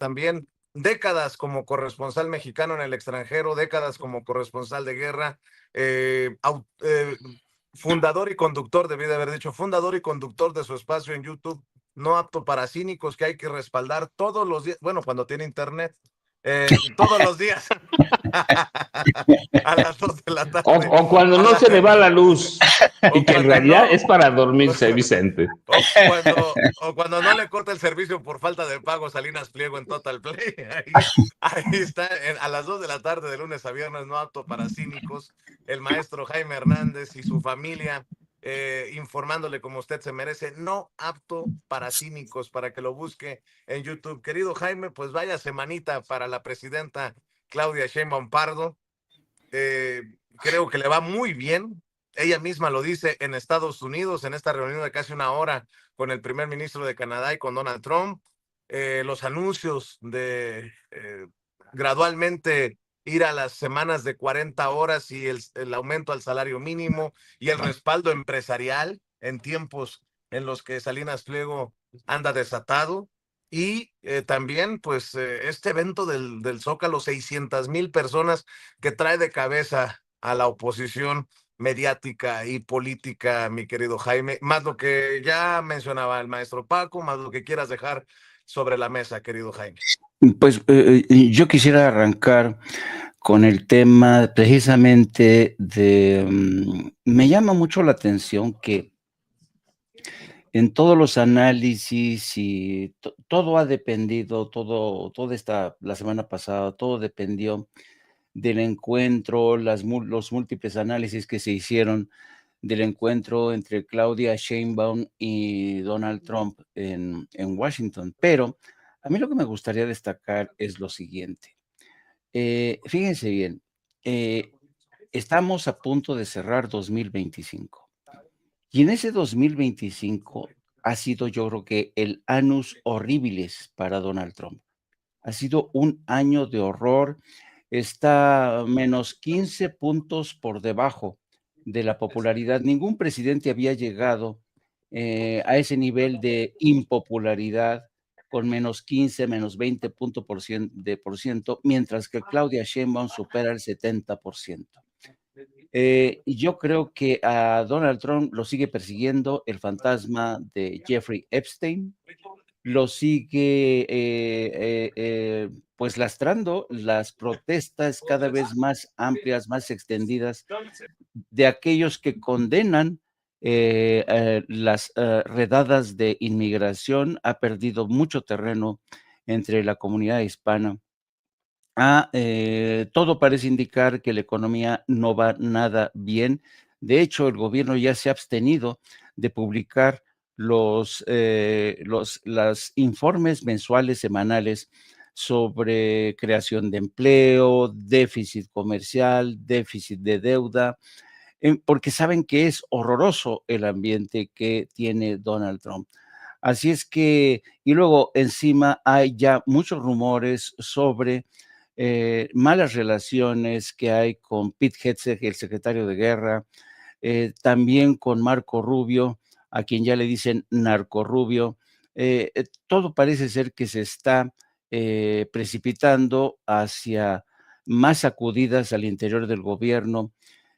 también décadas como corresponsal mexicano en el extranjero, décadas como corresponsal de guerra, eh, fundador y conductor, debí de haber dicho, fundador y conductor de su espacio en YouTube, No Apto para Cínicos, que hay que respaldar todos los días, bueno, cuando tiene internet, todos los días a las 2 de la tarde. O cuando no se le va la luz y O que en cuando realidad no, es para dormirse, Vicente. o cuando no le corta el servicio por falta de pago Salinas Pliego en Total Play. Ahí está, a las 2 de la tarde de lunes a viernes, No Apto para Cínicos, el maestro Jaime Hernández y su familia, informándole como usted se merece, No Apto para Cínicos, para que lo busque en YouTube. Querido Jaime, pues vaya semanita para la presidenta Claudia Sheinbaum Pardo. Creo que le va muy bien. Ella misma lo dice en Estados Unidos, en esta reunión de casi una hora con el primer ministro de Canadá y con Donald Trump. Los anuncios de gradualmente ir a las semanas de 40 horas y el aumento al salario mínimo y el respaldo empresarial en tiempos en los que Salinas Pliego anda desatado. Y también, pues, este evento del Zócalo, 600,000 personas que trae de cabeza a la oposición mediática y política, mi querido Jaime, más lo que ya mencionaba el maestro Paco, más lo que quieras dejar sobre la mesa, querido Jaime. Pues yo quisiera arrancar con el tema precisamente me llama mucho la atención que en todos los análisis y todo ha dependido, la semana pasada, todo dependió del encuentro, los múltiples análisis que se hicieron del encuentro entre Claudia Sheinbaum y Donald Trump en Washington. Pero a mí lo que me gustaría destacar es lo siguiente. Fíjense bien, estamos a punto de cerrar 2025. Y en ese 2025 ha sido, yo creo que el annus horribilis para Donald Trump. Ha sido un año de horror. Está menos 15 puntos por debajo de la popularidad. Ningún presidente había llegado a ese nivel de impopularidad con menos 15, menos 20 puntos por ciento, mientras que Claudia Sheinbaum supera el 70%. Y yo creo que a Donald Trump lo sigue persiguiendo el fantasma de Jeffrey Epstein, lo sigue pues lastrando las protestas cada vez más amplias, más extendidas de aquellos que condenan las redadas de inmigración. Ha perdido mucho terreno entre la comunidad hispana. Todo parece indicar que la economía no va nada bien. De hecho, el gobierno ya se ha abstenido de publicar los informes mensuales, semanales sobre creación de empleo, déficit comercial, déficit de deuda, porque saben que es horroroso el ambiente que tiene Donald Trump. Así es que, y luego encima hay ya muchos rumores sobre malas relaciones que hay con Pete Hegseth, el secretario de Guerra, también con Marco Rubio, a quien ya le dicen Narco Rubio. Todo parece ser que se está precipitando hacia más sacudidas al interior del gobierno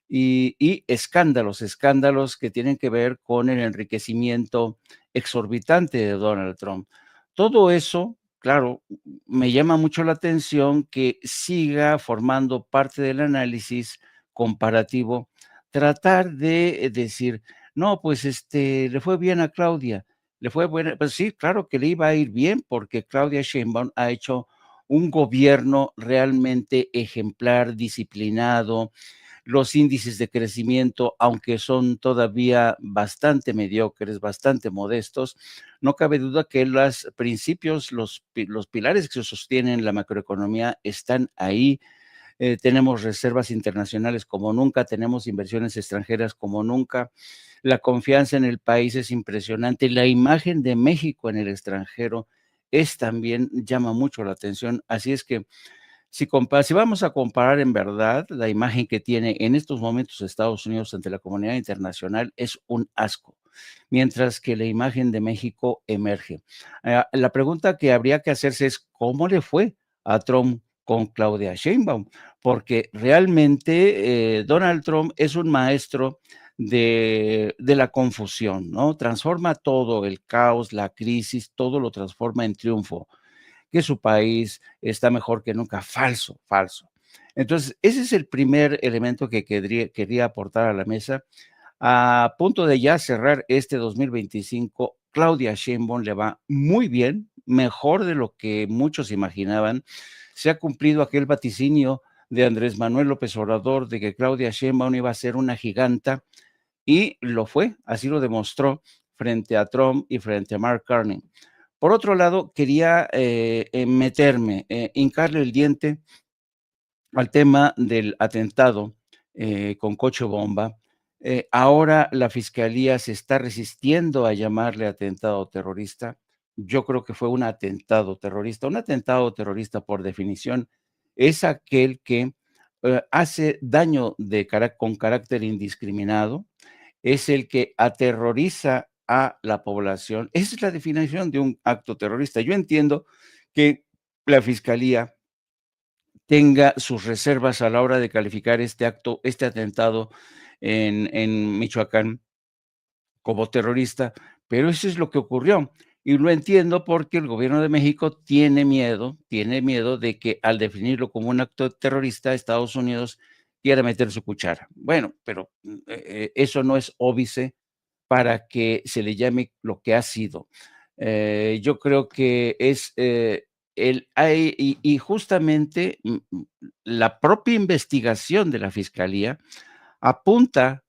y escándalos que tienen que ver con el enriquecimiento exorbitante de Donald Trump. Todo eso, claro, me llama mucho la atención que siga formando parte del análisis comparativo, tratar de decir, no, pues le fue bien a Claudia, le fue buena, pues sí, claro que le iba a ir bien porque Claudia Sheinbaum ha hecho un gobierno realmente ejemplar, disciplinado. Los índices de crecimiento, aunque son todavía bastante mediocres, bastante modestos, no cabe duda que los principios, los pilares que sostienen la macroeconomía están ahí. Tenemos reservas internacionales como nunca, tenemos inversiones extranjeras como nunca. La confianza en el país es impresionante. La imagen de México en el extranjero también llama mucho la atención. Así es que si vamos a comparar en verdad, la imagen que tiene en estos momentos Estados Unidos ante la comunidad internacional es un asco. mientras que la imagen de México emerge. La pregunta que habría que hacerse es, ¿cómo le fue a Trump con Claudia Sheinbaum? Porque realmente Donald Trump es un maestro de la confusión, ¿no? Transforma todo, el caos, la crisis, todo lo transforma en triunfo, que su país está mejor que nunca. Falso, falso. Entonces, ese es el primer elemento que quería aportar a la mesa. A punto de ya cerrar este 2025, Claudia Sheinbaum le va muy bien, mejor de lo que muchos imaginaban. Se ha cumplido aquel vaticinio de Andrés Manuel López Obrador de que Claudia Sheinbaum iba a ser una giganta, y lo fue, así lo demostró frente a Trump y frente a Mark Carney. Por otro lado, quería hincarle el diente al tema del atentado con coche bomba. Ahora la fiscalía se está resistiendo a llamarle atentado terrorista. Yo creo que fue un atentado terrorista. Un atentado terrorista, por definición, es aquel que hace daño con carácter indiscriminado, es el que aterroriza a la población. Esa es la definición de un acto terrorista. Yo entiendo que la fiscalía tenga sus reservas a la hora de calificar este acto, este atentado en Michoacán como terrorista, pero eso es lo que ocurrió. Y lo entiendo porque el gobierno de México tiene miedo de que al definirlo como un acto terrorista, Estados Unidos quiera meter su cuchara. Bueno, pero eso no es óbice para que se le llame lo que ha sido. Yo creo que es y justamente la propia investigación de la fiscalía apunta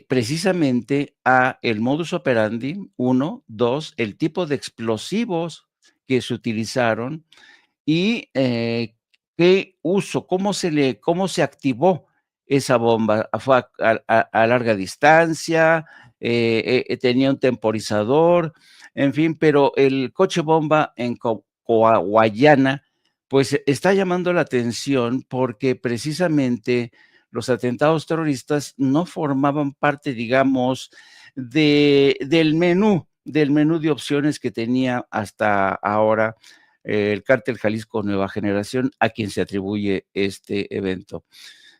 precisamente a el modus operandi, uno, dos, el tipo de explosivos que se utilizaron y qué uso, cómo se activó esa bomba. ¿Fue a larga distancia? ¿Tenía un temporizador? En fin, pero el coche bomba en Coahuayana, pues está llamando la atención porque precisamente los atentados terroristas no formaban parte, digamos, del menú de opciones que tenía hasta ahora el Cártel Jalisco Nueva Generación, a quien se atribuye este evento.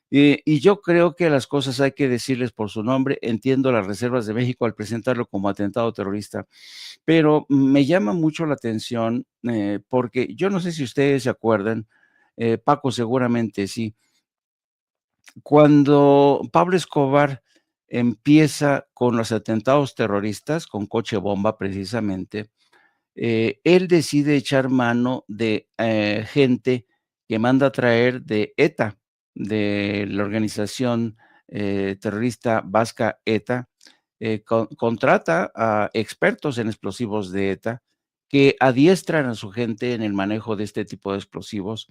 Y yo creo que las cosas hay que decirles por su nombre. Entiendo las reservas de México al presentarlo como atentado terrorista, pero me llama mucho la atención porque yo no sé si ustedes se acuerdan, Paco seguramente sí, cuando Pablo Escobar empieza con los atentados terroristas, con coche bomba precisamente, él decide echar mano de gente que manda a traer de ETA, de la organización terrorista vasca ETA, contrata a expertos en explosivos de ETA que adiestran a su gente en el manejo de este tipo de explosivos,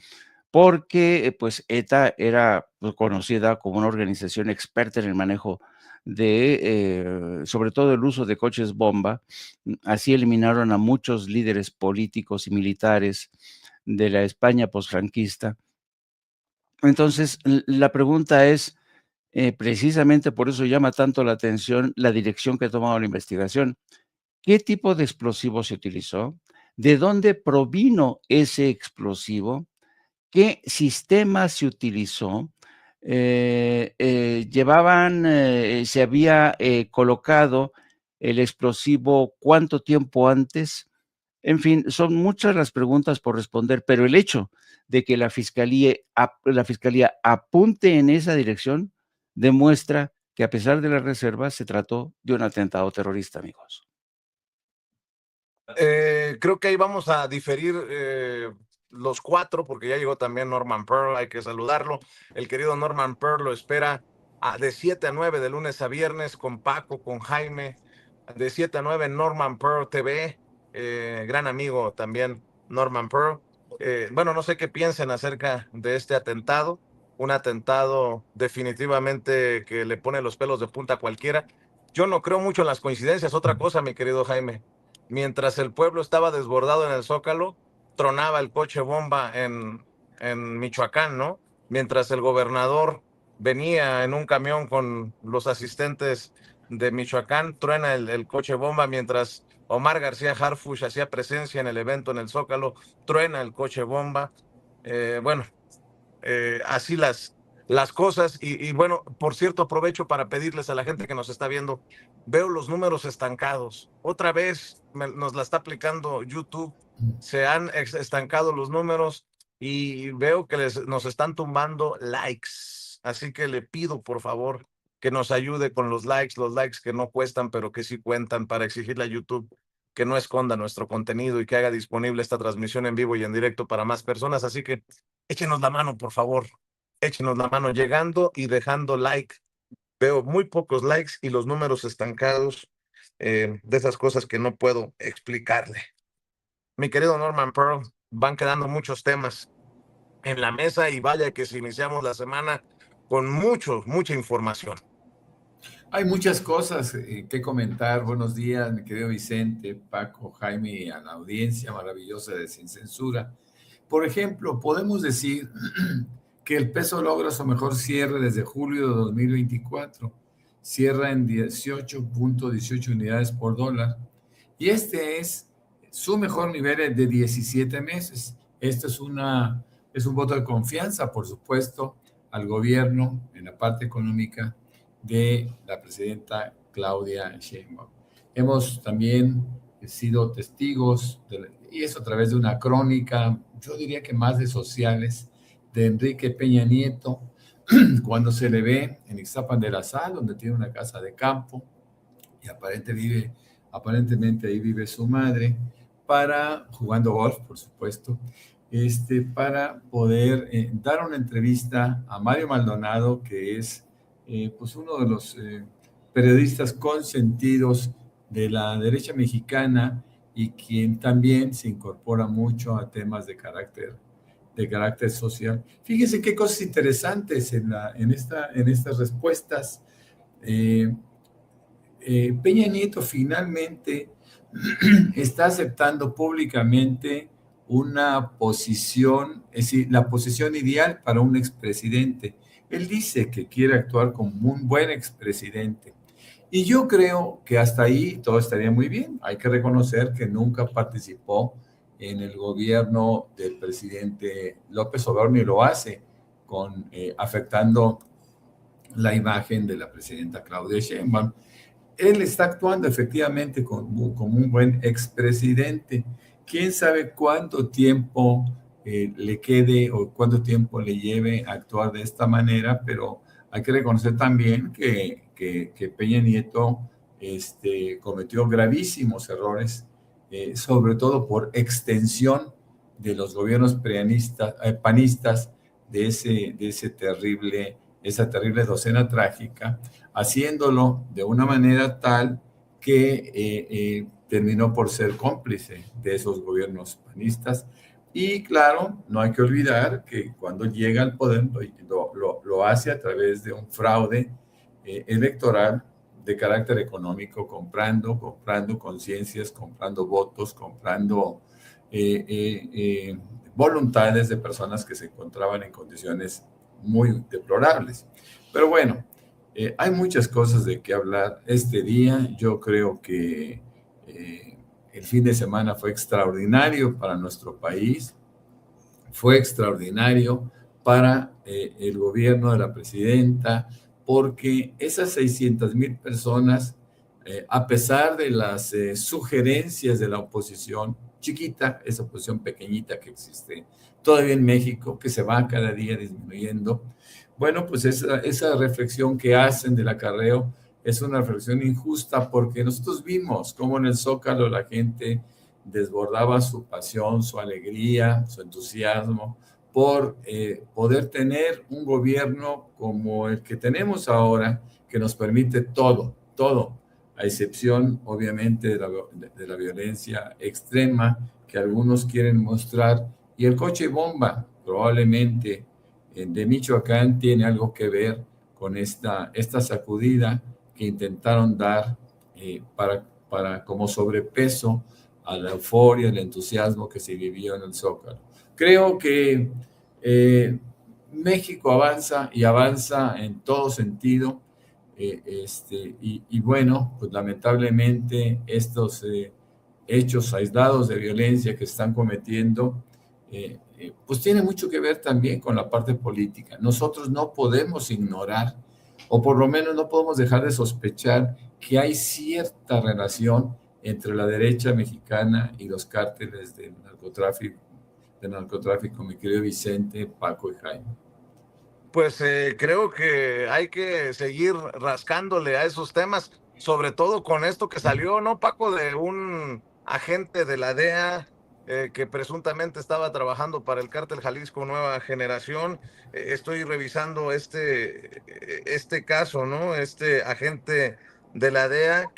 porque pues ETA era pues, conocida como una organización experta en el manejo sobre todo el uso de coches bomba. Así eliminaron a muchos líderes políticos y militares de la España posfranquista. Entonces, la pregunta es, precisamente por eso llama tanto la atención la dirección que ha tomado la investigación. ¿Qué tipo de explosivo se utilizó? ¿De dónde provino ese explosivo? ¿Qué sistema se utilizó? Se había colocado el explosivo cuánto tiempo antes. En fin, son muchas las preguntas por responder, pero el hecho de que la fiscalía apunte en esa dirección demuestra que a pesar de las reservas se trató de un atentado terrorista, amigos. Creo que ahí vamos a diferir los cuatro, porque ya llegó también Norman Pearl, hay que saludarlo. El querido Norman Pearl lo espera de 7 a 9 de lunes a viernes con Paco, con Jaime, de 7 a 9 Norman Pearl TV, gran amigo también Norman Pearl. Bueno, no sé qué piensen acerca de este atentado, un atentado definitivamente que le pone los pelos de punta a cualquiera. Yo no creo mucho en las coincidencias. Otra cosa, mi querido Jaime, mientras el pueblo estaba desbordado en el Zócalo, tronaba el coche bomba en Michoacán, ¿no? Mientras el gobernador venía en un camión con los asistentes de Michoacán, truena el coche bomba, mientras Omar García Harfuch hacía presencia en el evento en el Zócalo, truena el coche bomba. Bueno, así las cosas. Y bueno, por cierto, aprovecho para pedirles a la gente que nos está viendo, veo los números estancados. Otra vez nos la está aplicando YouTube, se han estancado los números y veo que nos están tumbando likes. Así que le pido, por favor, que nos ayude con los likes que no cuestan, pero que sí cuentan, para exigirle a YouTube que no esconda nuestro contenido y que haga disponible esta transmisión en vivo y en directo para más personas. Así que échenos la mano, por favor. Échenos la mano llegando y dejando like. Veo muy pocos likes y los números estancados, de esas cosas que no puedo explicarle. Mi querido Norman Pearl, van quedando muchos temas en la mesa y vaya que si iniciamos la semana con mucha información. Hay muchas cosas que comentar. Buenos días, mi querido Vicente, Paco, Jaime y a la audiencia maravillosa de Sin Censura. Por ejemplo, podemos decir que el peso logra su mejor cierre desde julio de 2024. Cierra en 18.18 unidades por dólar. Y este es su mejor nivel de 17 meses. Esto es un voto de confianza, por supuesto, al gobierno en la parte económica de la presidenta Claudia Sheinbaum. Hemos también sido testigos, y eso a través de una crónica, yo diría que más de sociales, de Enrique Peña Nieto, cuando se le ve en Ixtapan de la Sal, donde tiene una casa de campo, y aparentemente ahí vive su madre, jugando golf, por supuesto, para poder dar una entrevista a Mario Maldonado, que es pues uno de los periodistas consentidos de la derecha mexicana y quien también se incorpora mucho a temas de carácter social. Fíjense qué cosas interesantes en estas respuestas. Peña Nieto finalmente está aceptando públicamente una posición, es decir, la posición ideal para un expresidente. Él dice que quiere actuar como un buen expresidente. Y yo creo que hasta ahí todo estaría muy bien. Hay que reconocer que nunca participó en el gobierno del presidente López Obrador, ni lo hace, afectando la imagen de la presidenta Claudia Sheinbaum. Él está actuando efectivamente como un buen expresidente. ¿Quién sabe cuánto tiempo le quede o cuánto tiempo le lleve a actuar de esta manera? Pero hay que reconocer también que Peña Nieto cometió gravísimos errores, sobre todo por extensión de los gobiernos panistas de esa terrible docena trágica, haciéndolo de una manera tal que terminó por ser cómplice de esos gobiernos panistas. Y claro, no hay que olvidar que cuando llega al poder lo hace a través de un fraude electoral de carácter económico, comprando conciencias, comprando votos, comprando voluntades de personas que se encontraban en condiciones muy deplorables. Pero bueno, hay muchas cosas de qué hablar este día. Yo creo que el fin de semana fue extraordinario para nuestro país, fue extraordinario para el gobierno de la presidenta, porque esas 600,000 personas, a pesar de las sugerencias de la oposición chiquita, esa oposición pequeñita que existe todavía en México, que se va cada día disminuyendo, bueno, pues esa reflexión que hacen del acarreo es una reflexión injusta, porque nosotros vimos cómo en el Zócalo la gente desbordaba su pasión, su alegría, su entusiasmo por poder tener un gobierno como el que tenemos ahora, que nos permite todo, a excepción obviamente de la violencia extrema que algunos quieren mostrar. Y el coche bomba probablemente de Michoacán tiene algo que ver con esta sacudida que intentaron dar para como sobrepeso a la euforia, el entusiasmo que se vivió en el Zócalo. Creo que México avanza y avanza en todo sentido. Y bueno, pues lamentablemente estos hechos aislados de violencia que están cometiendo, pues tiene mucho que ver también con la parte política. Nosotros no podemos ignorar, o por lo menos no podemos dejar de sospechar que hay cierta relación entre la derecha mexicana y los cárteles del narcotráfico, mi querido Vicente, Paco y Jaime. Pues creo que hay que seguir rascándole a esos temas, sobre todo con esto que salió, ¿no, Paco? De un agente de la DEA que presuntamente estaba trabajando para el cártel Jalisco Nueva Generación. Estoy revisando este caso, ¿no? Este agente de la DEA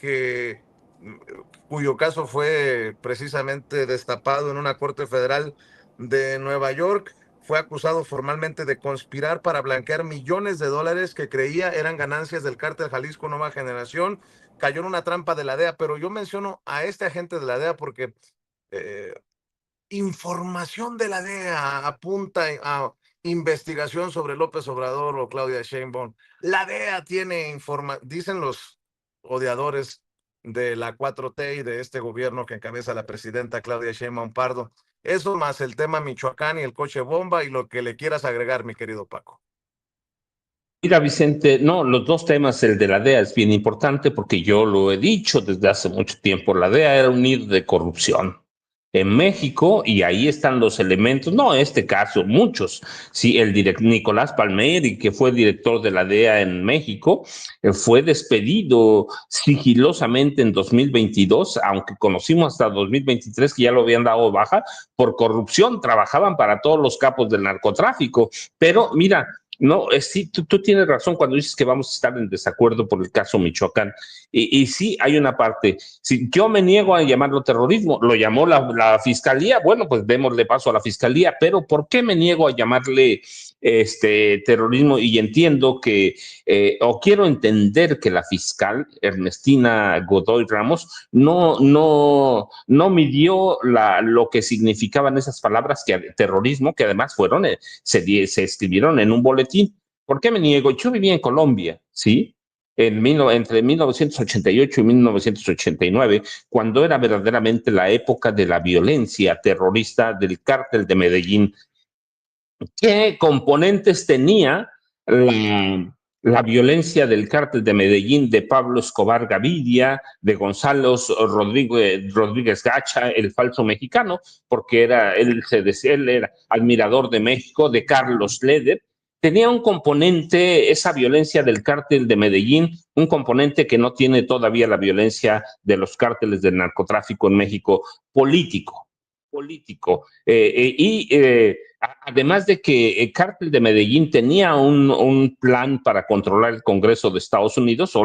cuyo caso fue precisamente destapado en una corte federal de Nueva York. Fue acusado formalmente de conspirar para blanquear millones de dólares que creía eran ganancias del cártel Jalisco Nueva Generación. Cayó en una trampa de la DEA, pero yo menciono a este agente de la DEA porque eh, información de la DEA apunta a investigación sobre López Obrador o Claudia Sheinbaum. La DEA tiene dicen los odiadores de la 4T y de este gobierno que encabeza la presidenta Claudia Sheinbaum Pardo. Eso más el tema Michoacán y el coche bomba y lo que le quieras agregar, mi querido Paco. Mira, Vicente, no, los dos temas, el de la DEA es bien importante porque yo lo he dicho desde hace mucho tiempo, la DEA era un nido de corrupción en México y ahí están los elementos, no este caso, muchos, sí, Nicolás Palmieri, que fue director de la DEA en México, fue despedido sigilosamente en 2022, aunque conocimos hasta 2023 que ya lo habían dado baja por corrupción, trabajaban para todos los capos del narcotráfico, pero mira, no, sí, tú tienes razón cuando dices que vamos a estar en desacuerdo por el caso Michoacán. Y sí, hay una parte. Si yo me niego a llamarlo terrorismo, lo llamó la fiscalía, bueno, pues démosle paso a la fiscalía, pero ¿por qué me niego a llamarle terrorismo? Y entiendo que, o quiero entender que la fiscal Ernestina Godoy Ramos no midió lo que significaban esas palabras que terrorismo, que además fueron, se escribieron en un boletín. ¿Por qué me niego? Yo viví en Colombia, ¿sí? Entre 1988 y 1989, cuando era verdaderamente la época de la violencia terrorista del cártel de Medellín. ¿Qué componentes tenía la violencia del cártel de Medellín, de Pablo Escobar Gaviria, de Gonzalo Rodríguez Gacha, el falso mexicano, porque él era admirador de México, de Carlos Leder? Tenía un componente, esa violencia del cártel de Medellín, un componente que no tiene todavía la violencia de los cárteles del narcotráfico en México, político. Además de que el cártel de Medellín tenía un plan para controlar el Congreso de Estados Unidos o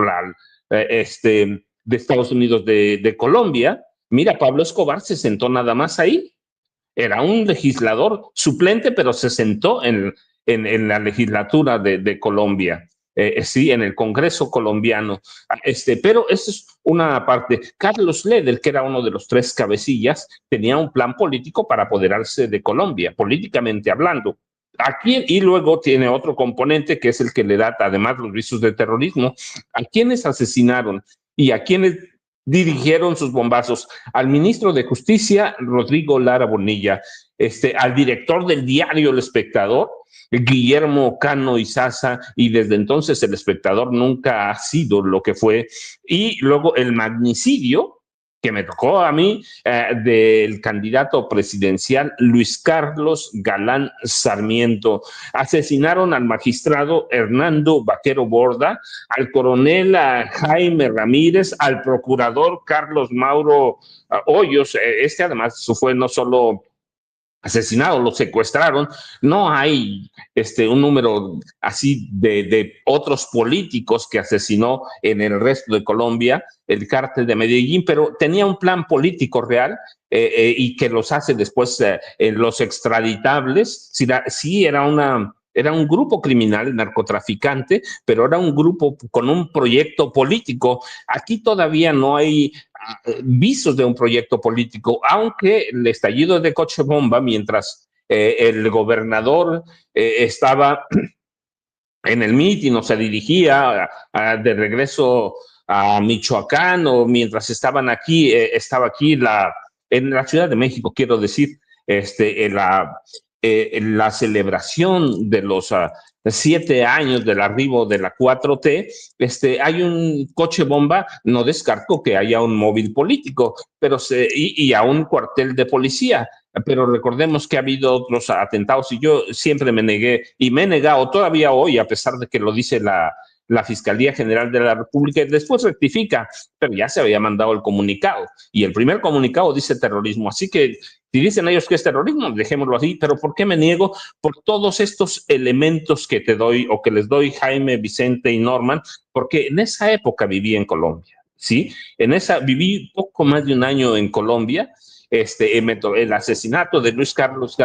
de Estados Unidos de Colombia, mira, Pablo Escobar se sentó nada más ahí. Era un legislador suplente, pero se sentó en la legislatura de Colombia. Sí, en el Congreso colombiano. Pero eso es una parte. Carlos Leder, que era uno de los tres cabecillas, tenía un plan político para apoderarse de Colombia, políticamente hablando. Aquí, y luego tiene otro componente que es el que le da además los visos de terrorismo. ¿A quiénes asesinaron y a quiénes dirigieron sus bombazos? Al ministro de Justicia, Rodrigo Lara Bonilla, al director del diario El Espectador, Guillermo Cano Izaza, y desde entonces El Espectador nunca ha sido lo que fue. Y luego el magnicidio que me tocó a mí, del candidato presidencial Luis Carlos Galán Sarmiento. Asesinaron al magistrado Hernando Vaquero Borda, al coronel Jaime Ramírez, al procurador Carlos Mauro Hoyos. Además fue no solo asesinado, lo secuestraron. No hay un número así de otros políticos que asesinó en el resto de Colombia el cártel de Medellín, pero tenía un plan político real y que los hace después los extraditables. Sí, era un grupo criminal, narcotraficante, pero era un grupo con un proyecto político. Aquí todavía no hay visos de un proyecto político, aunque el estallido de coche bomba, mientras el gobernador estaba en el mitin o se dirigía de regreso a Michoacán o mientras estaban aquí, estaba aquí en la Ciudad de México, quiero decir, en la celebración de los 7 años del arribo de la 4T, hay un coche bomba, no descarto que haya un móvil político, pero y a un cuartel de policía. Pero recordemos que ha habido otros atentados y yo siempre me negué y me he negado todavía hoy, a pesar de que lo dice la Fiscalía General de la República, y después rectifica, pero ya se había mandado el comunicado y el primer comunicado dice terrorismo. Así que si dicen ellos que es terrorismo, dejémoslo así, pero ¿por qué me niego? Por todos estos elementos que te doy o que les doy Jaime, Vicente y Norman, porque en esa época viví en Colombia, ¿sí? Viví poco más de un año en Colombia. El asesinato de Luis Carlos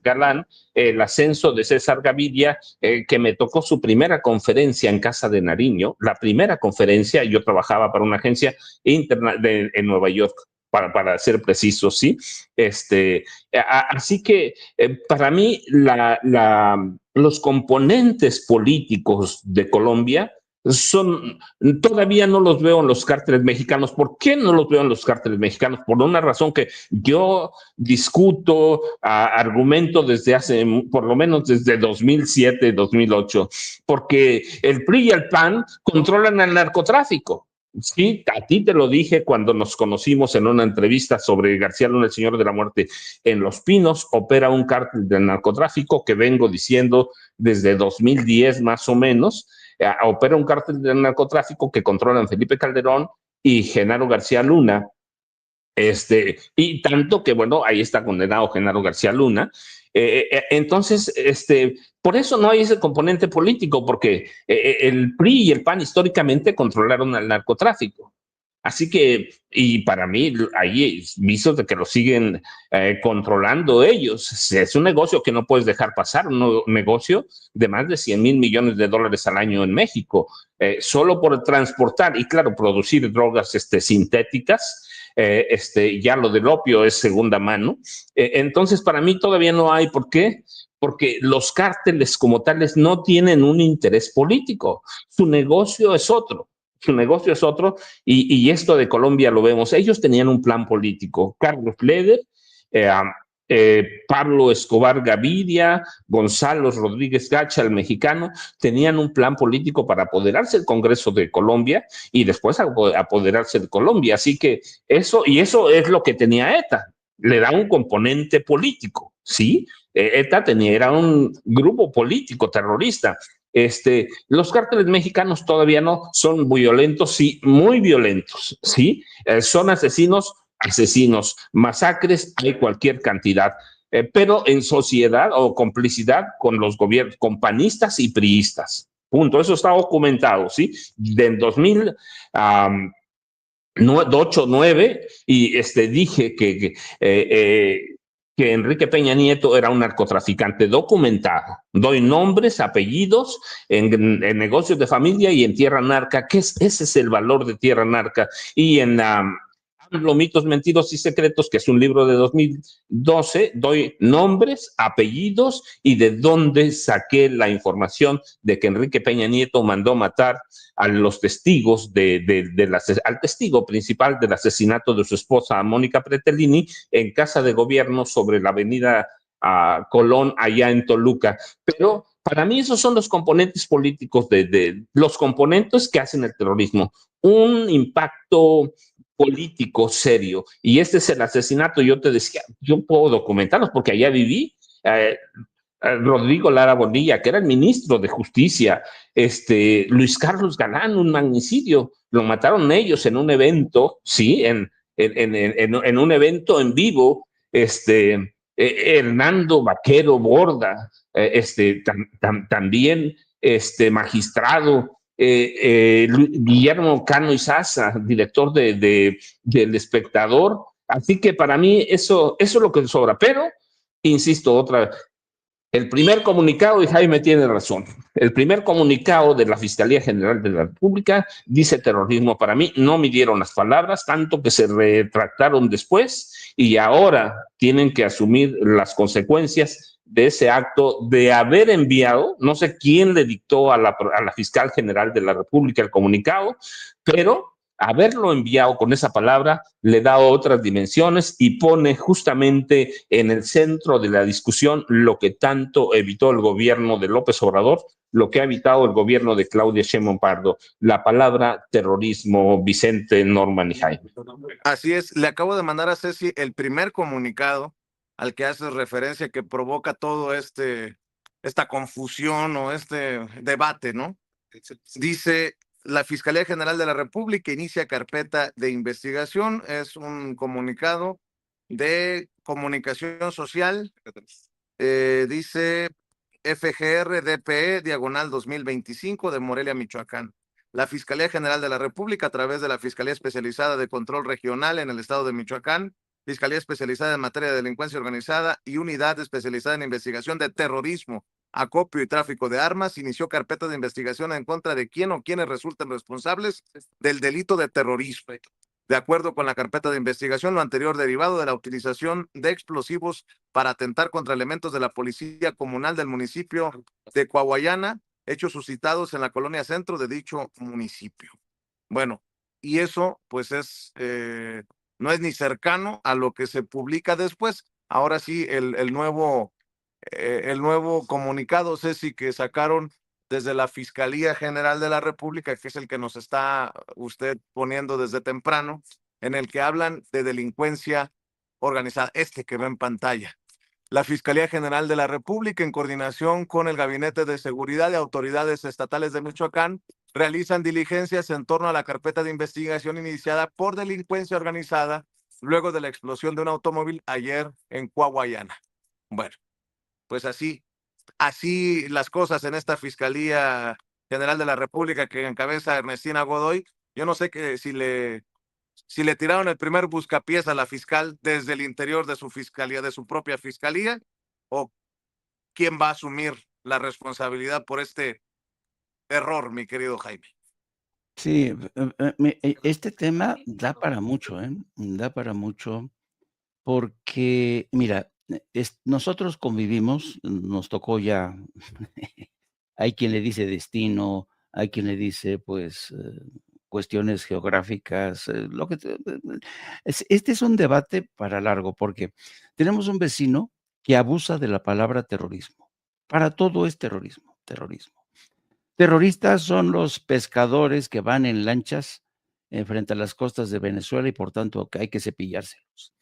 Galán, el ascenso de César Gaviria, que me tocó su primera conferencia en Casa de Nariño, la primera conferencia, yo trabajaba para una agencia interna en Nueva York, para ser precisos, ¿sí? Así que para mí los componentes políticos de Colombia todavía no los veo en los cárteles mexicanos. ¿Por qué no los veo en los cárteles mexicanos? Por una razón que yo discuto, argumento desde por lo menos desde 2007, 2008, porque el PRI y el PAN controlan el narcotráfico. Sí, a ti te lo dije cuando nos conocimos en una entrevista sobre García Luna, el Señor de la Muerte. En Los Pinos opera un cártel del narcotráfico que vengo diciendo desde 2010 más o menos. Opera un cártel del narcotráfico que controlan Felipe Calderón y Genaro García Luna. Y tanto que, bueno, ahí está condenado Genaro García Luna. Entonces, por eso no hay ese componente político, porque el PRI y el PAN históricamente controlaron al narcotráfico. Así que, y para mí, hay visos de que lo siguen controlando ellos. Es un negocio que no puedes dejar pasar, un negocio de más de 100,000 millones de dólares al año en México, solo por transportar y, claro, producir drogas sintéticas. Ya lo del opio es segunda mano. Entonces, para mí todavía no hay. ¿Por qué? Porque los cárteles como tales no tienen un interés político. Su negocio es otro. Su negocio es otro, y esto de Colombia lo vemos. Ellos tenían un plan político. Carlos Leder, Pablo Escobar Gaviria, Gonzalo Rodríguez Gacha, el mexicano, tenían un plan político para apoderarse del Congreso de Colombia y después apoderarse de Colombia. Así que eso es lo que tenía ETA. Le da un componente político, ¿sí? ETA era un grupo político terrorista. Los cárteles mexicanos todavía no son violentos, sí, muy violentos, ¿sí? Son asesinos, masacres, hay cualquier cantidad, pero en sociedad o complicidad con los gobiernos, con panistas y priistas. Punto. Eso está documentado, ¿sí? Del 2008-9, y dije que Enrique Peña Nieto era un narcotraficante documentado. Doy nombres, apellidos en negocios de familia y en tierra narca. Ese es el valor de tierra narca. Y en Los mitos, mentiros y secretos, que es un libro de 2012, doy nombres, apellidos y de dónde saqué la información de que Enrique Peña Nieto mandó matar a los testigos al testigo principal del asesinato de su esposa Mónica Pretelini en casa de gobierno sobre la avenida Colón, allá en Toluca. Pero para mí esos son los componentes políticos, los componentes que hacen el terrorismo. Un impacto político serio. Y este es el asesinato. Yo te decía, yo puedo documentarlos porque allá viví. Rodrigo Lara Bonilla, que era el ministro de Justicia, Luis Carlos Galán, un magnicidio, lo mataron ellos en un evento, sí, en un evento en vivo. Hernando Vaquero Borda, también magistrado. Guillermo Cano Izaza, director del Espectador. Así que para mí eso es lo que sobra. Pero, insisto, el primer comunicado, y Jaime tiene razón, el primer comunicado de la Fiscalía General de la República dice terrorismo. Para mí no midieron las palabras, tanto que se retractaron después y ahora tienen que asumir las consecuencias de ese acto de haber enviado, no sé quién le dictó a la fiscal general de la República el comunicado, pero haberlo enviado con esa palabra le da otras dimensiones y pone justamente en el centro de la discusión lo que tanto evitó el gobierno de López Obrador, lo que ha evitado el gobierno de Claudia Sheinbaum Pardo, la palabra terrorismo, Vicente, Norman y Jaime. Así es, le acabo de mandar a Ceci el primer comunicado al que haces referencia, que provoca todo esta confusión o este debate, ¿no? Dice: la Fiscalía General de la República inicia carpeta de investigación. Es un comunicado de Comunicación Social. Dice FGR DPE diagonal 2025 de Morelia, Michoacán. La Fiscalía General de la República, a través de la Fiscalía Especializada de Control Regional en el estado de Michoacán, Fiscalía Especializada en Materia de Delincuencia Organizada y Unidad Especializada en Investigación de Terrorismo, Acopio y Tráfico de Armas, inició carpeta de investigación en contra de quien o quienes resulten responsables del delito de terrorismo. De acuerdo con la carpeta de investigación, lo anterior derivado de la utilización de explosivos para atentar contra elementos de la Policía Comunal del municipio de Coahuayana, hechos suscitados en la colonia centro de dicho municipio. Bueno, y eso pues no es ni cercano a lo que se publica después. Ahora sí, el nuevo comunicado, Ceci, que sacaron desde la Fiscalía General de la República, que es el que nos está usted poniendo desde temprano, en el que hablan de delincuencia organizada, que ve en pantalla. La Fiscalía General de la República, en coordinación con el Gabinete de Seguridad y autoridades estatales de Michoacán, realizan diligencias en torno a la carpeta de investigación iniciada por delincuencia organizada luego de la explosión de un automóvil ayer en Coahuayana. Bueno, pues así las cosas en esta Fiscalía General de la República que encabeza Ernestina Godoy. Yo no sé si le tiraron el primer buscapiés a la fiscal desde el interior de su fiscalía, de su propia fiscalía, o quién va a asumir la responsabilidad por este error, mi querido Jaime. Sí, este tema da para mucho, da para mucho, porque, mira, nosotros convivimos, nos tocó ya, hay quien le dice destino, hay quien le dice, pues, cuestiones geográficas, este es un debate para largo, porque tenemos un vecino que abusa de la palabra terrorismo. Para todo es terrorismo, terrorismo. Terroristas son los pescadores que van en lanchas frente a las costas de Venezuela y por tanto que hay que cepillárselos.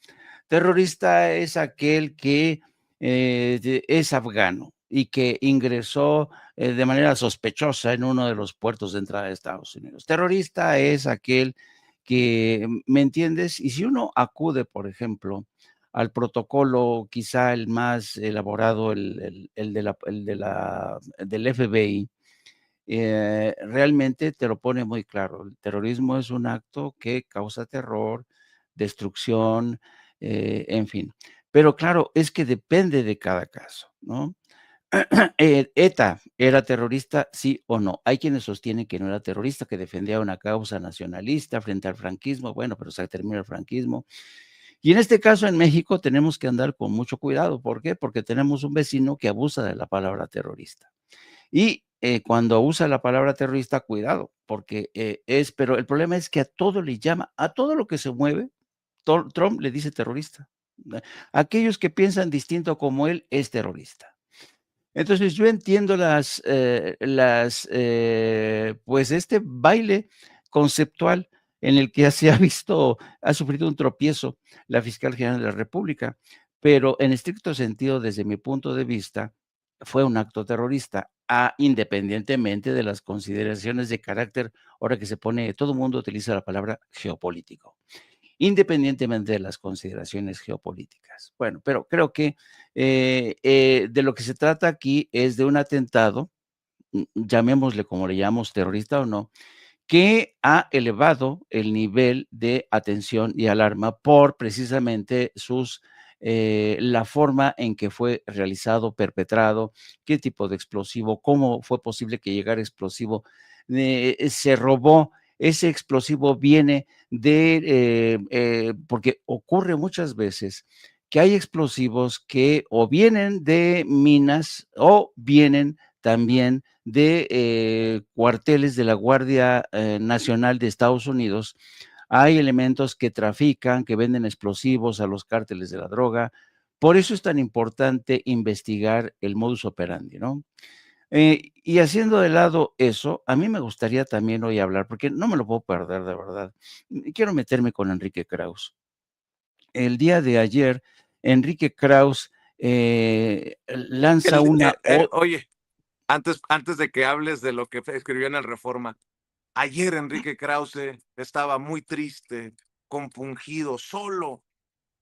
Terrorista es aquel que es afgano y que ingresó de manera sospechosa en uno de los puertos de entrada de Estados Unidos. Terrorista es aquel que, ¿me entiendes? Y si uno acude, por ejemplo, al protocolo quizá el más elaborado, el del FBI, realmente te lo pone muy claro. El terrorismo es un acto que causa terror, destrucción, en fin. Pero claro, es que depende de cada caso, ¿no? ¿ETA era terrorista, sí o no? Hay quienes sostienen que no era terrorista, que defendía una causa nacionalista frente al franquismo. Bueno, pero se termina el franquismo. Y en este caso, en México, tenemos que andar con mucho cuidado. ¿Por qué? Porque tenemos un vecino que abusa de la palabra terrorista. Y cuando usa la palabra terrorista, cuidado, porque pero el problema es que a todo le llama, a todo lo que se mueve, Trump le dice terrorista. Aquellos que piensan distinto como él es terrorista. Entonces yo entiendo pues este baile conceptual en el que se ha visto, ha sufrido un tropiezo la fiscal general de la República, pero en estricto sentido, desde mi punto de vista, fue un acto terrorista, independientemente de las consideraciones de carácter, ahora que todo el mundo utiliza la palabra geopolítico, independientemente de las consideraciones geopolíticas. Bueno, pero creo que de lo que se trata aquí es de un atentado, llamémosle como le llamamos, terrorista o no, que ha elevado el nivel de atención y alarma por precisamente la forma en que fue realizado, perpetrado, qué tipo de explosivo, cómo fue posible que llegara explosivo, se robó, ese explosivo viene porque ocurre muchas veces que hay explosivos que o vienen de minas o vienen también de cuarteles de la Guardia Nacional de Estados Unidos. Hay elementos que trafican, que venden explosivos a los cárteles de la droga. Por eso es tan importante investigar el modus operandi, ¿no? Y haciendo de lado eso, a mí me gustaría también hoy hablar, porque no me lo puedo perder de verdad. Quiero meterme con Enrique Krauss. El día de ayer, Enrique Krauss lanza una... Oye, antes de que hables de lo que escribió en el Reforma, ayer Enrique Krause estaba muy triste, compungido, solo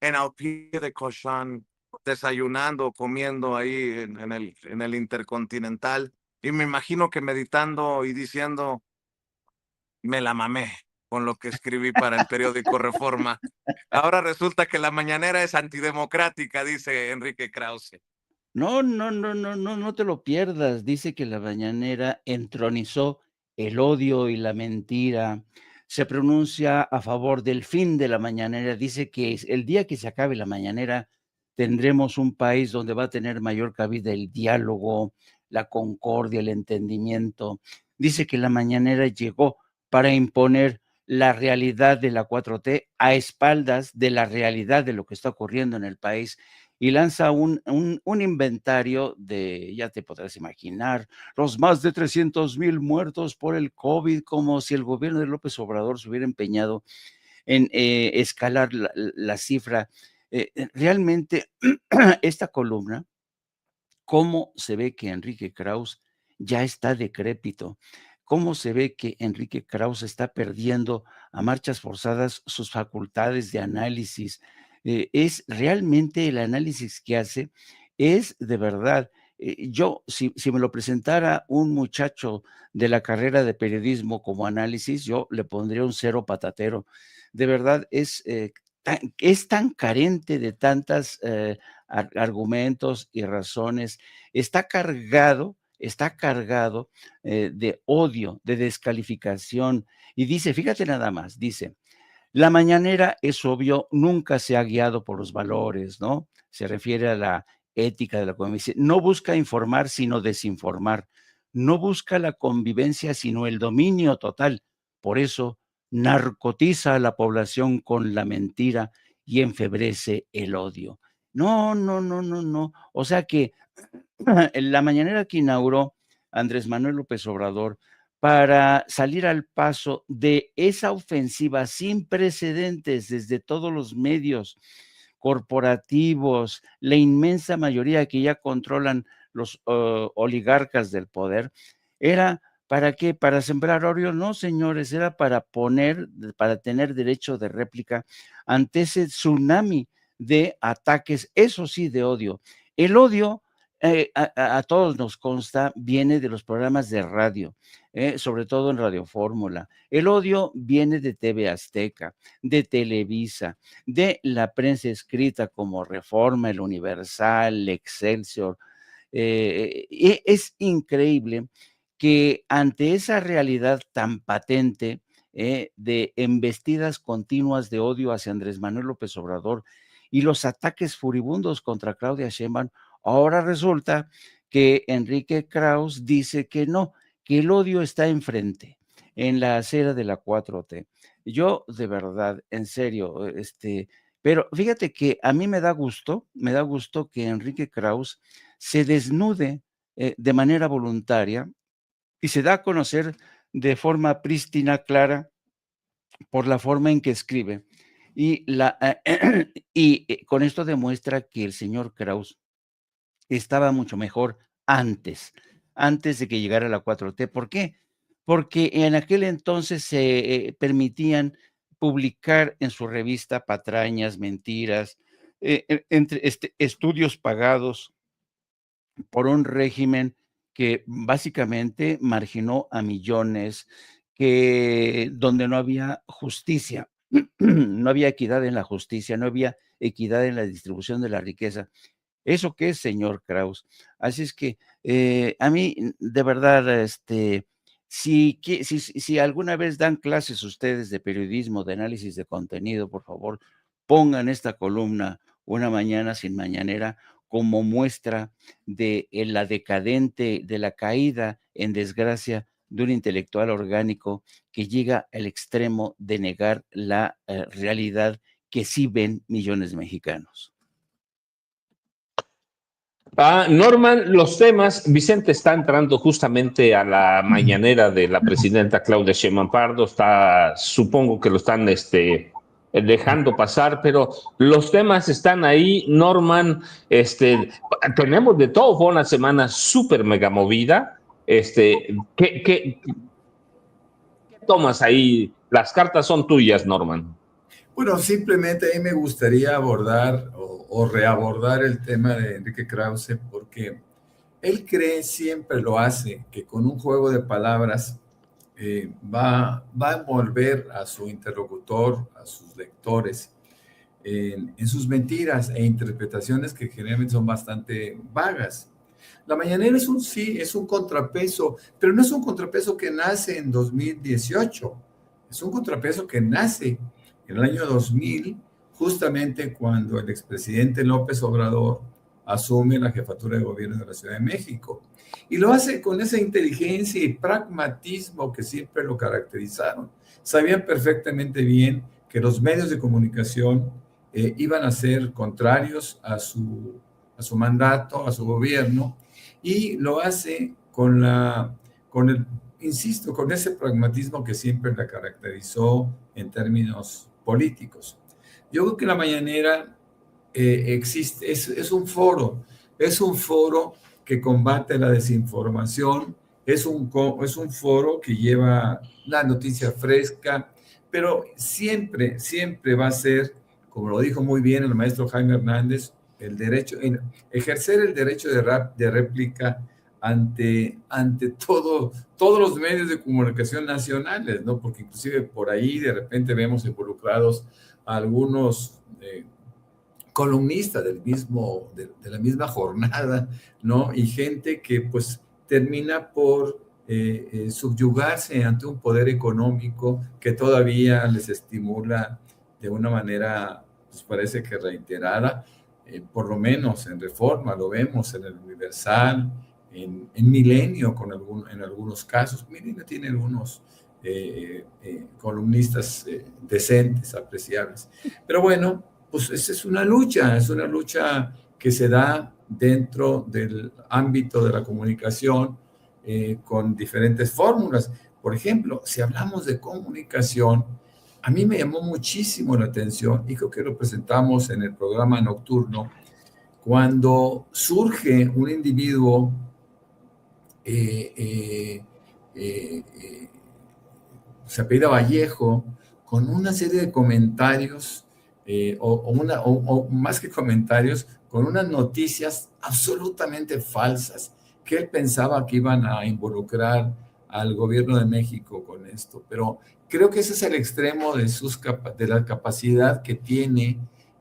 en al pie de Cochán, desayunando, comiendo ahí en el Intercontinental, y me imagino que meditando y diciendo, me la mamé con lo que escribí para el periódico Reforma. Ahora resulta que la mañanera es antidemocrática, dice Enrique Krause. No, no, no, no, no, no te lo pierdas. Dice que la mañanera entronizó el odio y la mentira. Se pronuncia a favor del fin de la mañanera. Dice que el día que se acabe la mañanera tendremos un país donde va a tener mayor cabida el diálogo, la concordia, el entendimiento. Dice que la mañanera llegó para imponer la realidad de la 4T a espaldas de la realidad de lo que está ocurriendo en el país y lanza un inventario de, ya te podrás imaginar, los más de 300,000 muertos por el COVID, como si el gobierno de López Obrador se hubiera empeñado en escalar la cifra. Realmente, esta columna, cómo se ve que Enrique Krauss ya está decrépito, cómo se ve que Enrique Krauss está perdiendo a marchas forzadas sus facultades de análisis. Es realmente el análisis que hace, es de verdad. Yo, si me lo presentara un muchacho de la carrera de periodismo como análisis, yo le pondría un cero patatero. De verdad, es tan carente de tantas argumentos y razones, está cargado de odio, de descalificación. Y dice, fíjate nada más, dice, la mañanera es obvio, nunca se ha guiado por los valores, ¿no? Se refiere a la ética de la convivencia. No busca informar, sino desinformar. No busca la convivencia, sino el dominio total. Por eso narcotiza a la población con la mentira y enfebrece el odio. No, no, no, no, no. O sea que en la mañanera que inauguró Andrés Manuel López Obrador para salir al paso de esa ofensiva sin precedentes desde todos los medios corporativos, la inmensa mayoría que ya controlan los oligarcas del poder, era ¿para qué? ¿Para sembrar odio? No, señores, era para tener derecho de réplica ante ese tsunami de ataques, eso sí, de odio. El odio a todos nos consta, viene de los programas de radio, sobre todo en Radio Fórmula. El odio viene de TV Azteca, de Televisa, de la prensa escrita como Reforma, El Universal, Excelsior. Es increíble que ante esa realidad tan patente de embestidas continuas de odio hacia Andrés Manuel López Obrador y los ataques furibundos contra Claudia Sheinbaum, ahora resulta que Enrique Krauss dice que no, que el odio está enfrente, en la acera de la 4T. Yo, de verdad, en serio, pero fíjate que a mí me da gusto que Enrique Krauss se desnude de manera voluntaria y se da a conocer de forma prístina, clara, por la forma en que escribe. Con esto demuestra que el señor Krauss estaba mucho mejor antes de que llegara la 4T. ¿Por qué? Porque en aquel entonces se permitían publicar en su revista patrañas, mentiras, entre estudios pagados por un régimen que básicamente marginó a millones, donde no había justicia, no había equidad en la justicia, no había equidad en la distribución de la riqueza. ¿Eso qué es, señor Krauss? Así es que a mí, de verdad, si alguna vez dan clases ustedes de periodismo, de análisis de contenido, por favor, pongan esta columna una mañana sin mañanera como muestra de la caída en desgracia de un intelectual orgánico que llega al extremo de negar la realidad que sí ven millones de mexicanos. Norman, los temas, Vicente está entrando justamente a la mañanera de la presidenta Claudia Sheinbaum Pardo, supongo que lo están dejando pasar, pero los temas están ahí, Norman, tenemos de todo, fue una semana súper mega movida, ¿qué tomas ahí? Las cartas son tuyas, Norman. Bueno, simplemente a mí me gustaría abordar o reabordar el tema de Enrique Krause, porque él cree, siempre lo hace, que con un juego de palabras va a envolver a su interlocutor, a sus lectores, en sus mentiras e interpretaciones que generalmente son bastante vagas. La mañanera es un contrapeso, pero no es un contrapeso que nace en 2018, es un contrapeso que nace en el año 2000, justamente cuando el expresidente López Obrador asume la jefatura de gobierno de la Ciudad de México. Y lo hace con esa inteligencia y pragmatismo que siempre lo caracterizaron. Sabían perfectamente bien que los medios de comunicación iban a ser contrarios a su mandato, a su gobierno, y lo hace con ese pragmatismo que siempre la caracterizó en términos políticos. Yo creo que la mañanera existe, es un foro que combate la desinformación, es un foro que lleva la noticia fresca, pero siempre va a ser, como lo dijo muy bien el maestro Jaime Hernández, ejercer el derecho de réplica ante todos los medios de comunicación nacionales, ¿no? Porque inclusive por ahí de repente vemos involucrados a algunos columnistas de la misma jornada, ¿no? Y gente que pues termina por subyugarse ante un poder económico que todavía les estimula de una manera, pues parece que reiterada, por lo menos en Reforma, lo vemos en el Universal, en Milenio en algunos casos. Milenio tiene algunos columnistas decentes, apreciables. Pero bueno, pues esa es una lucha que se da dentro del ámbito de la comunicación con diferentes fórmulas. Por ejemplo, si hablamos de comunicación, a mí me llamó muchísimo la atención, y creo que lo presentamos en el programa nocturno, cuando surge un individuo se apellida Vallejo, con una serie de comentarios, o más que comentarios, con unas noticias absolutamente falsas, que él pensaba que iban a involucrar al gobierno de México con esto. Pero creo que ese es el extremo de la capacidad que tiene,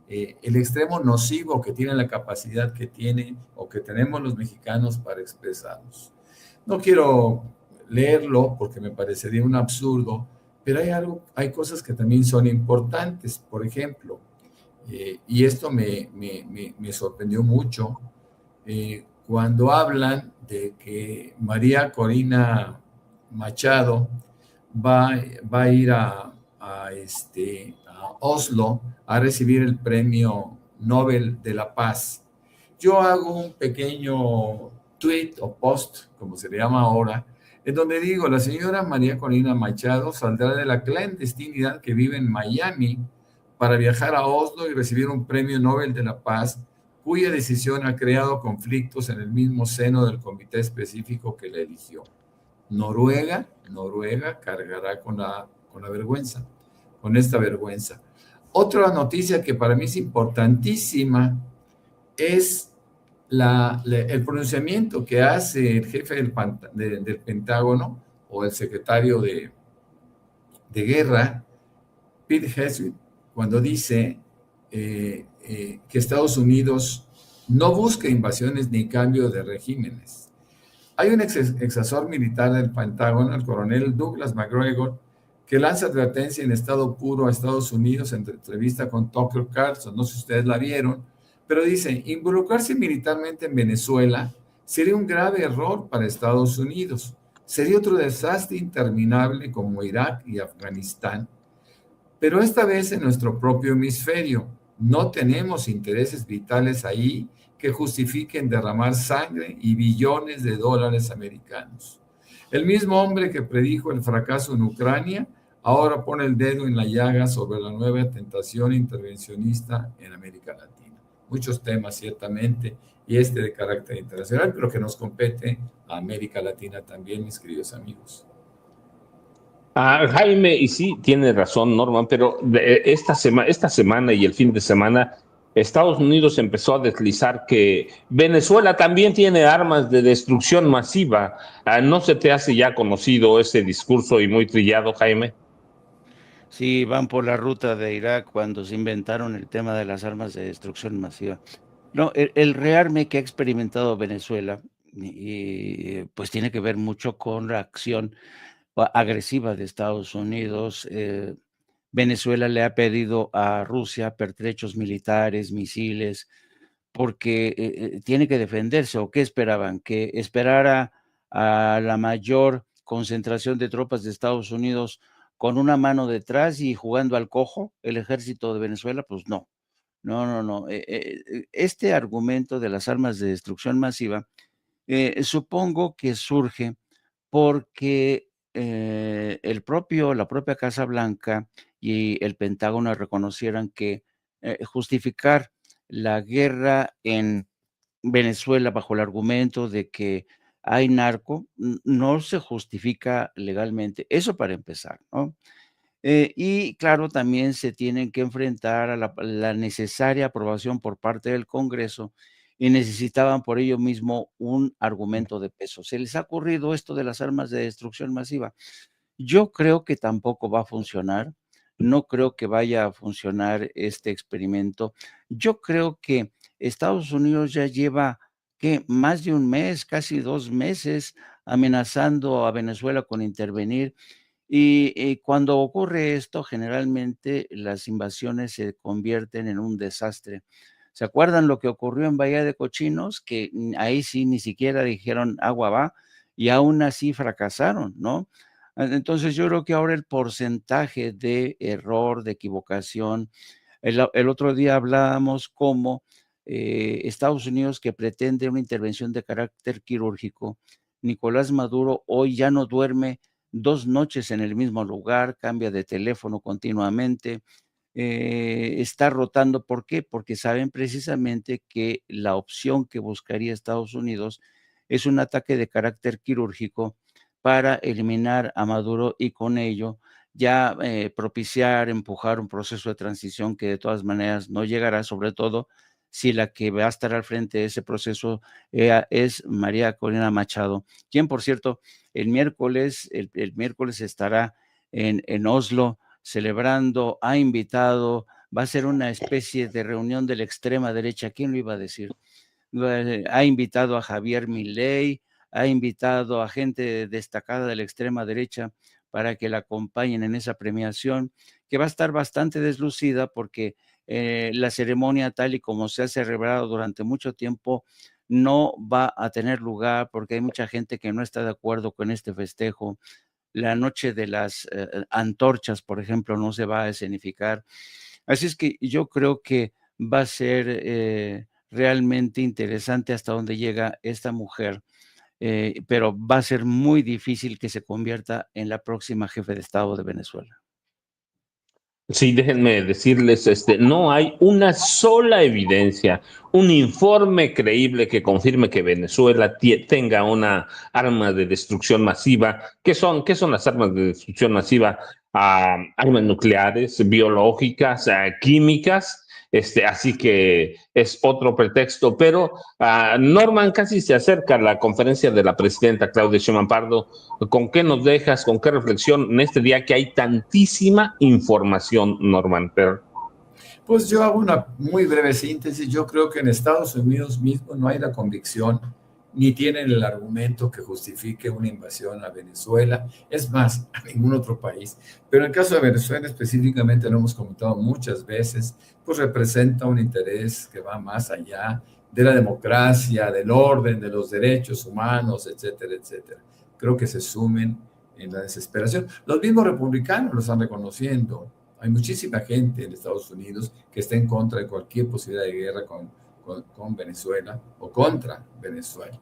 el extremo nocivo que tiene la capacidad que tiene o que tenemos los mexicanos para expresarnos. No quiero leerlo porque me parecería un absurdo, pero hay cosas que también son importantes. Por ejemplo, y esto me sorprendió mucho, cuando hablan de que María Corina Machado va a ir a Oslo a recibir el Premio Nobel de la Paz. Yo hago un pequeño tweet o post, como se le llama ahora, en donde digo, la señora María Corina Machado saldrá de la clandestinidad que vive en Miami para viajar a Oslo y recibir un Premio Nobel de la Paz, cuya decisión ha creado conflictos en el mismo seno del comité específico que la eligió. Noruega cargará con la vergüenza, con esta vergüenza. Otra noticia que para mí es importantísima es el pronunciamiento que hace el jefe del Pentágono o el secretario de Guerra, Pete Hegseth, cuando dice que Estados Unidos no busca invasiones ni cambio de regímenes. Hay un exasor militar del Pentágono, el coronel Douglas McGregor, que lanza advertencia en estado puro a Estados Unidos en entrevista con Tucker Carlson. No sé si ustedes la vieron, Pero dice, involucrarse militarmente en Venezuela sería un grave error para Estados Unidos. Sería otro desastre interminable como Irak y Afganistán. Pero esta vez en nuestro propio hemisferio. No tenemos intereses vitales ahí que justifiquen derramar sangre y billones de dólares americanos. El mismo hombre que predijo el fracaso en Ucrania ahora pone el dedo en la llaga sobre la nueva tentación intervencionista en América Latina. Muchos temas, ciertamente, y este de carácter internacional, pero que nos compete a América Latina también, mis queridos amigos. Jaime, y sí, tiene razón, Norman, pero esta semana y el fin de semana, Estados Unidos empezó a deslizar que Venezuela también tiene armas de destrucción masiva. ¿No se te hace ya conocido ese discurso y muy trillado, Jaime? Sí, van por la ruta de Irak cuando se inventaron el tema de las armas de destrucción masiva. No, el rearme que ha experimentado Venezuela, pues tiene que ver mucho con la acción agresiva de Estados Unidos. Venezuela le ha pedido a Rusia pertrechos militares, misiles, porque tiene que defenderse. ¿O qué esperaban? Que esperara a la mayor concentración de tropas de Estados Unidos con una mano detrás y jugando al cojo el ejército de Venezuela. Pues no, no, no, no. Este argumento de las armas de destrucción masiva, supongo que surge porque la propia Casa Blanca y el Pentágono reconocieran que justificar la guerra en Venezuela bajo el argumento de que hay narco no se justifica legalmente. Eso para empezar, ¿no? Y claro, también se tienen que enfrentar a la necesaria aprobación por parte del Congreso y necesitaban por ello mismo un argumento de peso. Se les ha ocurrido esto de las armas de destrucción masiva. Yo creo que tampoco va a funcionar. No creo que vaya a funcionar este experimento. Yo creo que Estados Unidos ya lleva, ¿qué? Más de un mes, casi 2 meses, amenazando a Venezuela con intervenir. Y cuando ocurre esto, generalmente las invasiones se convierten en un desastre. ¿Se acuerdan lo que ocurrió en Bahía de Cochinos? Que ahí sí ni siquiera dijeron agua va y aún así fracasaron, ¿no? Entonces yo creo que ahora el porcentaje de error, de equivocación, el otro día hablábamos como Estados Unidos que pretende una intervención de carácter quirúrgico. Nicolás Maduro hoy ya no duerme 2 noches en el mismo lugar, cambia de teléfono continuamente, está rotando. ¿Por qué? Porque saben precisamente que la opción que buscaría Estados Unidos es un ataque de carácter quirúrgico para eliminar a Maduro y con ello ya propiciar, empujar un proceso de transición que de todas maneras no llegará, sobre todo si la que va a estar al frente de ese proceso es María Corina Machado, quien, por cierto, el miércoles estará en Oslo celebrando, ha invitado, va a ser una especie de reunión de la extrema derecha. ¿Quién lo iba a decir? Ha invitado a Javier Milei, ha invitado a gente destacada de la extrema derecha para que la acompañen en esa premiación, que va a estar bastante deslucida porque la ceremonia, tal y como se ha celebrado durante mucho tiempo, no va a tener lugar porque hay mucha gente que no está de acuerdo con este festejo. La noche de las antorchas, por ejemplo, no se va a escenificar. Así es que yo creo que va a ser realmente interesante hasta dónde llega esta mujer, pero va a ser muy difícil que se convierta en la próxima jefe de Estado de Venezuela. Sí, déjenme decirles, no hay una sola evidencia, un informe creíble que confirme que Venezuela tenga una arma de destrucción masiva. ¿Qué son las armas de destrucción masiva? Armas nucleares, biológicas, químicas. Así que es otro pretexto, pero Norman, casi se acerca la conferencia de la presidenta Claudia Sheinbaum Pardo. ¿Con qué nos dejas, con qué reflexión en este día que hay tantísima información, Norman? Pues yo hago una muy breve síntesis. Yo creo que en Estados Unidos mismo no hay la convicción ni tienen el argumento que justifique una invasión a Venezuela, es más, a ningún otro país. Pero en el caso de Venezuela específicamente, lo hemos comentado muchas veces, pues representa un interés que va más allá de la democracia, del orden, de los derechos humanos, etcétera, etcétera. Creo que se sumen en la desesperación. Los mismos republicanos lo están reconociendo. Hay muchísima gente en Estados Unidos que está en contra de cualquier posibilidad de guerra con Venezuela o contra Venezuela.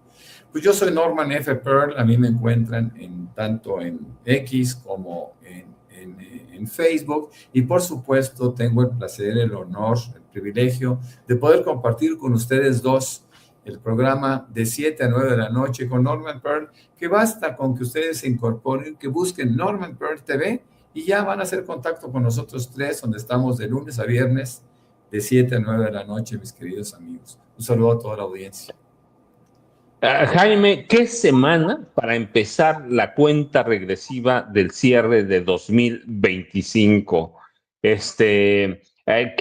Pues yo soy Norman F. Pearl, a mí me encuentran tanto en X como en Facebook, y por supuesto tengo el placer, el honor, el privilegio de poder compartir con ustedes dos el programa de 7 a 9 de la noche con Norman Pearl, que basta con que ustedes se incorporen, que busquen Norman Pearl TV y ya van a hacer contacto con nosotros tres, donde estamos de lunes a viernes de 7 a 9 de la noche, mis queridos amigos. Un saludo a toda la audiencia. Jaime, ¿qué semana para empezar la cuenta regresiva del cierre de 2025? ¿Qué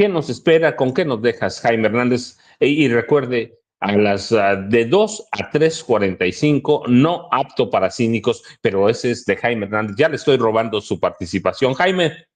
nos espera? ¿Con qué nos dejas, Jaime Hernández? Y recuerde, a las de 2 a 3:45, no apto para cínicos, pero ese es de Jaime Hernández. Ya le estoy robando su participación. Jaime.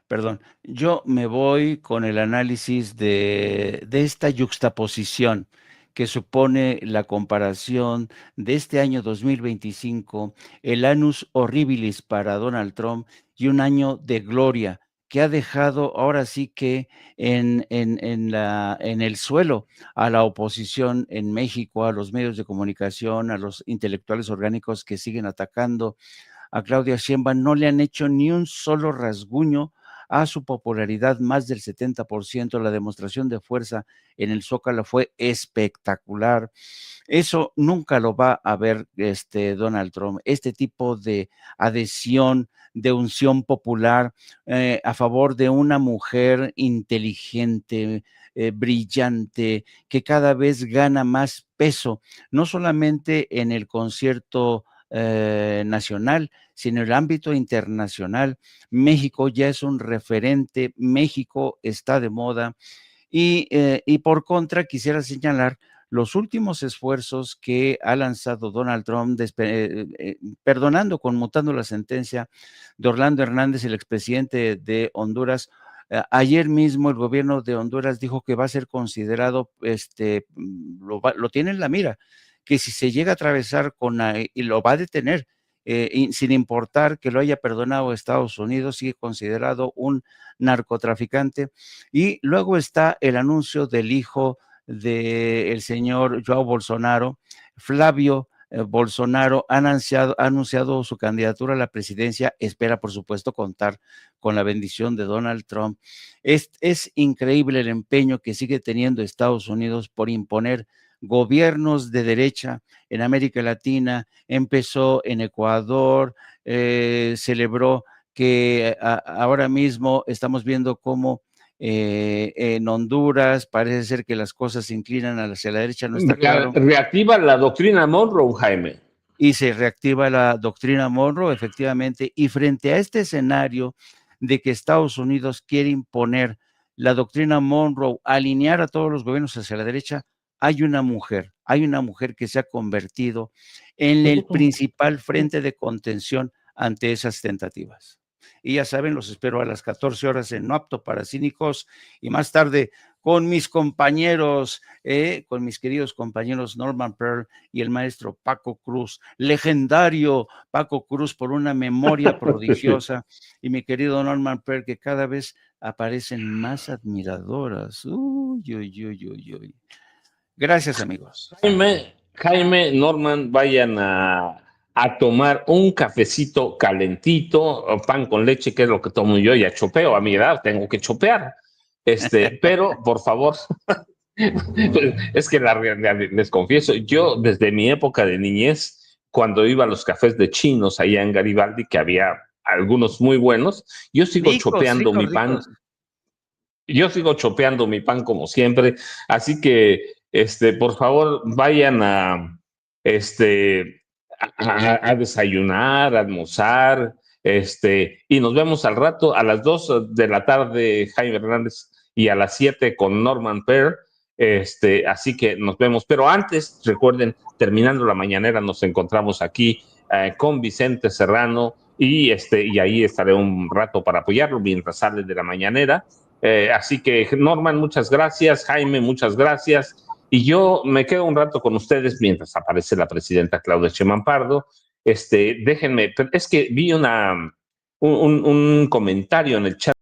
Perdón, yo me voy con el análisis de esta yuxtaposición que supone la comparación de este año 2025, el annus horribilis para Donald Trump, y un año de gloria que ha dejado ahora sí que en el suelo a la oposición en México, a los medios de comunicación, a los intelectuales orgánicos que siguen atacando a Claudia Sheinbaum. No le han hecho ni un solo rasguño a su popularidad, más del 70%. La demostración de fuerza en el Zócalo fue espectacular. Eso nunca lo va a ver Donald Trump. Este tipo de adhesión, de unción popular a favor de una mujer inteligente, brillante, que cada vez gana más peso, no solamente en el concierto nacional, sino en el ámbito internacional. México ya es un referente, México está de moda, y por contra quisiera señalar los últimos esfuerzos que ha lanzado Donald Trump, perdonando, conmutando la sentencia de Orlando Hernández, el expresidente de Honduras. Ayer mismo el gobierno de Honduras dijo que va a ser considerado, lo tiene en la mira, que si se llega a atravesar y lo va a detener, sin importar que lo haya perdonado Estados Unidos, sigue considerado un narcotraficante. Y luego está el anuncio del hijo del señor Joao Bolsonaro, Flavio Bolsonaro, ha anunciado su candidatura a la presidencia. Espera, por supuesto, contar con la bendición de Donald Trump. Es increíble el empeño que sigue teniendo Estados Unidos por imponer gobiernos de derecha en América Latina. Empezó en Ecuador, celebró que ahora mismo estamos viendo cómo en Honduras parece ser que las cosas se inclinan hacia la derecha, no está claro. Reactiva la doctrina Monroe, Jaime. Y se reactiva la doctrina Monroe, efectivamente, y frente a este escenario de que Estados Unidos quiere imponer la doctrina Monroe, alinear a todos los gobiernos hacia la derecha, hay una mujer que se ha convertido en el principal frente de contención ante esas tentativas. Y ya saben, los espero a las 14 horas en No Apto para Cínicos, y más tarde con mis compañeros, con mis queridos compañeros Norman Pearl y el maestro Paco Cruz, legendario Paco Cruz por una memoria prodigiosa, y mi querido Norman Pearl, que cada vez aparecen más admiradoras. Uy, uy, uy, uy, uy. Gracias, amigos. Jaime, Norman, vayan a tomar un cafecito calentito, pan con leche, que es lo que tomo yo. Ya chopeo, a mi edad tengo que chopear. Pero, por favor, es que la realidad, les confieso, yo desde mi época de niñez, cuando iba a los cafés de chinos allá en Garibaldi, que había algunos muy buenos, yo sigo chopeando mi pan. Yo sigo chopeando mi pan como siempre, así que por favor vayan a desayunar, a almorzar, y nos vemos al rato a las 2 de la tarde, Jaime Hernández, y a las 7 con Norman Pearl, Así que nos vemos. Pero antes, recuerden, terminando la mañanera, nos encontramos aquí con Vicente Serrano y ahí estaré un rato para apoyarlo mientras sale de la mañanera. Así que, Norman, muchas gracias. Jaime, muchas gracias. Y yo me quedo un rato con ustedes mientras aparece la presidenta Claudia Sheinbaum Pardo. Déjenme, es que vi un comentario en el chat